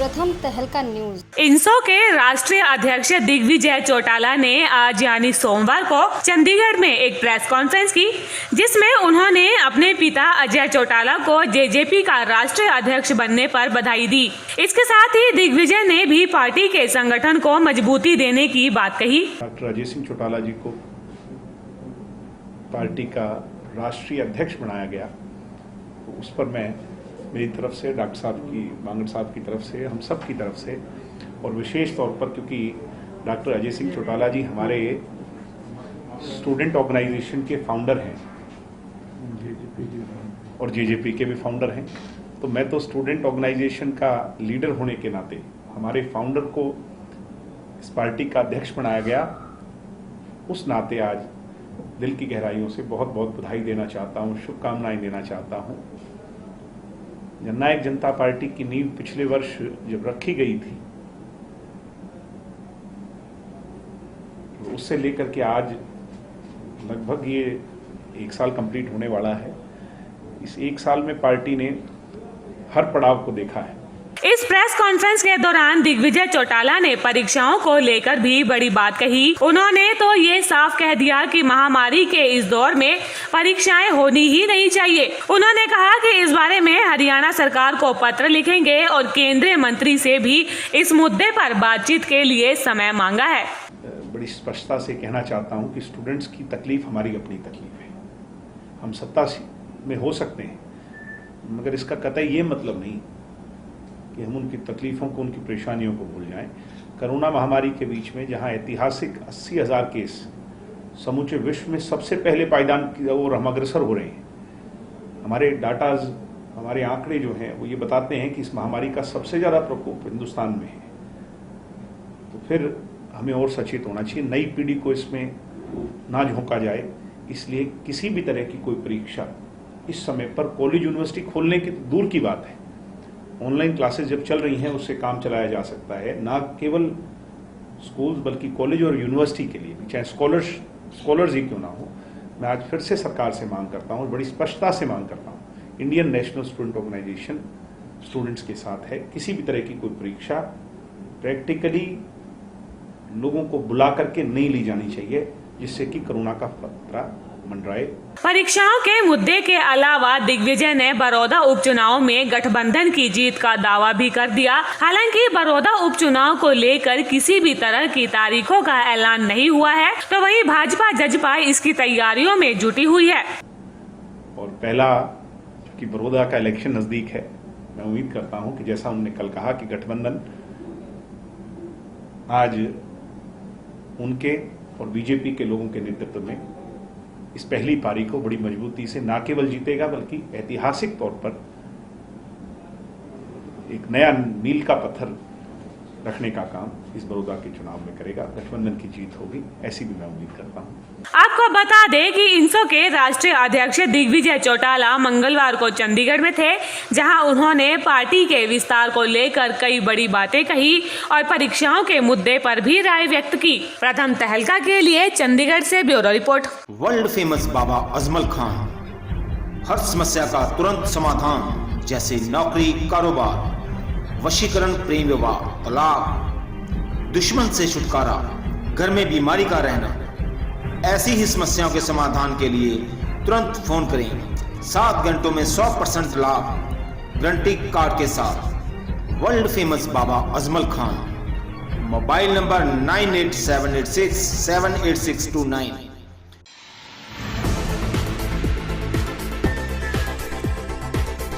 प्रथम तहलका न्यूज। इंसो के राष्ट्रीय अध्यक्ष दिग्विजय चौटाला ने आज यानी सोमवार को चंडीगढ़ में एक प्रेस कॉन्फ्रेंस की, जिसमें उन्होंने अपने पिता अजय चौटाला को जेजेपी का राष्ट्रीय अध्यक्ष बनने पर बधाई दी। इसके साथ ही दिग्विजय ने भी पार्टी के संगठन को मजबूती देने की बात कही। डॉक्टर अजय सिंह चौटाला जी को पार्टी का राष्ट्रीय अध्यक्ष बनाया गया, तो उस पर मैं मेरी तरफ से, डॉक्टर साहब की, बांगड़ साहब की तरफ से, हम सब की तरफ से, और विशेष तौर पर क्योंकि डॉक्टर अजय सिंह चौटाला जी हमारे स्टूडेंट ऑर्गेनाइजेशन के फाउंडर हैं और जेजेपी के भी फाउंडर हैं, तो मैं तो स्टूडेंट ऑर्गेनाइजेशन का लीडर होने के नाते हमारे फाउंडर को इस पार्टी का अध्यक्ष बनाया गया, उस नाते आज दिल की गहराइयों से बहुत बहुत बधाई देना चाहता हूँ, शुभकामनाएं देना चाहता हूँ। जननायक जनता पार्टी की नींव पिछले वर्ष जब रखी गई थी, तो उससे लेकर के आज लगभग ये 1 साल कंप्लीट होने वाला है। इस 1 साल में पार्टी ने हर पड़ाव को देखा है। इस प्रेस कॉन्फ्रेंस के दौरान दिग्विजय चौटाला ने परीक्षाओं को लेकर भी बड़ी बात कही। उन्होंने तो ये साफ कह दिया कि महामारी के इस दौर में परीक्षाएं होनी ही नहीं चाहिए। उन्होंने कहा कि इस बारे में हरियाणा सरकार को पत्र लिखेंगे और केंद्रीय मंत्री से भी इस मुद्दे पर बातचीत के लिए समय मांगा है। बड़ी स्पष्टता से कहना चाहता हूँ कि स्टूडेंट्स की तकलीफ हमारी अपनी तकलीफ है। हम सत्ता में हो सकते हैं, मगर इसका कतई ये मतलब नहीं कि हम उनकी तकलीफों को, उनकी परेशानियों को भूल जाएं। कोरोना महामारी के बीच में जहां ऐतिहासिक 80,000 केस समूचे विश्व में सबसे पहले पायदान की ओर हम अग्रसर हो रहे हैं, हमारे डाटाज, हमारे आंकड़े जो हैं वो ये बताते हैं कि इस महामारी का सबसे ज़्यादा प्रकोप हिंदुस्तान में है, तो फिर हमें और सचेत होना चाहिए। नई पीढ़ी को इसमें ना झोंका जाए, इसलिए किसी भी तरह की कोई परीक्षा इस समय पर कॉलेज यूनिवर्सिटी खोलने की दूर की बात है, ऑनलाइन क्लासेस जब चल रही हैं उससे काम चलाया जा सकता है, ना केवल स्कूल्स बल्कि कॉलेज और यूनिवर्सिटी के लिए भी, चाहे स्कॉलर्स ही क्यों ना हो। मैं आज फिर से सरकार से मांग करता हूँ और बड़ी स्पष्टता से मांग करता हूँ, Indian National Student Organisation students के साथ है। किसी भी तरह की कोई परीक्षा प्रैक्टिकली लोगों को बुला करके नहीं ली जानी चाहिए, जिससे कि कोरोना का खतरा मंडराए। परीक्षाओं के मुद्दे के अलावा दिग्विजय ने बड़ौदा उपचुनाव में गठबंधन की जीत का दावा भी कर दिया। हालांकि बड़ौदा उपचुनाव को लेकर किसी भी तरह की तारीखों का ऐलान नहीं हुआ है, तो वहीं भाजपा जजपा इसकी तैयारियों में जुटी हुई है। और पहला कि बड़ौदा का इलेक्शन नजदीक है, मैं उम्मीद करता हूं कि जैसा उन्होंने कल कहा कि गठबंधन आज उनके और बीजेपी के लोगों के नेतृत्व में इस पहली पारी को बड़ी मजबूती से न केवल जीतेगा बल्कि ऐतिहासिक तौर पर एक नया मील का पत्थर रखने का काम इस बड़ौदा के चुनाव में करेगा। गठबंधन की जीत होगी, ऐसी भी मैं उम्मीद करता हूं। आपको बता दें कि इंसो के राष्ट्रीय अध्यक्ष दिग्विजय चौटाला मंगलवार को चंडीगढ़ में थे, जहां उन्होंने पार्टी के विस्तार को लेकर कई बड़ी बातें कही और परीक्षाओं के मुद्दे पर भी राय व्यक्त की। प्रथम तहलका के लिए चंडीगढ़ से bureau report. World famous Baba Ajmal Khan, हर समस्या का तुरंत समाधान, जैसे नौकरी, कारोबार, वशीकरण, प्रेम विवाह, तलाक, दुश्मन से छुटकारा, घर में बीमारी का रहना, ऐसी ही समस्याओं के समाधान के लिए तुरंत फोन करें। 7 घंटों में 100% लाभ गारंटी कार्ड के साथ। World famous Baba Ajmal Khan. Mobile number 9878678629।